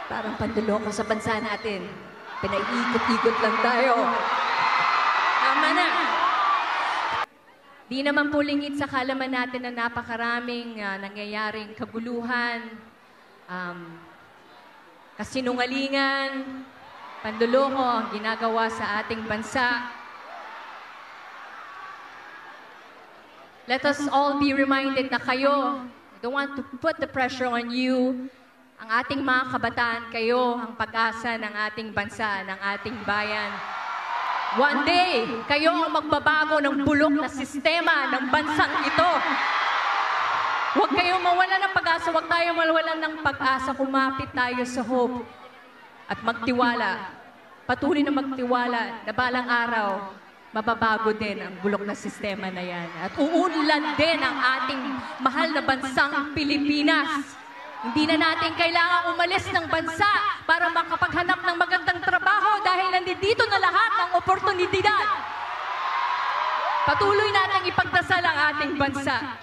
Parang panduloko sa bansa natin. Pinaiikot-ikot lang tayo. Tama na. Di naman po lingid sa kalaman natin na napakaraming nangyayaring kaguluhan, kasinungalingan, panduloko ang ginagawa sa ating bansa. Let us all be reminded na kayo, I don't want to put the pressure on you, ang ating mga kabataan, kayo ang pag-asa ng ating bansa, ng ating bayan. One day, kayo ang magbabago ng bulok na sistema ng bansang ito. Huwag kayong mawalan ng pag-asa, huwag tayong mawalan ng pag-asa, kumapit tayo sa hope at magtiwala. Patuloy na magtiwala na balang araw, mababago din ang bulok na sistema na yan. At uunlad din ang ating mahal na bansang Pilipinas. Hindi na natin kailangan umalis ng bansa para makapaghanap ng magandang trabaho dahil nandito na lahat ng oportunidad. Patuloy natin ipagdasal ang ating bansa.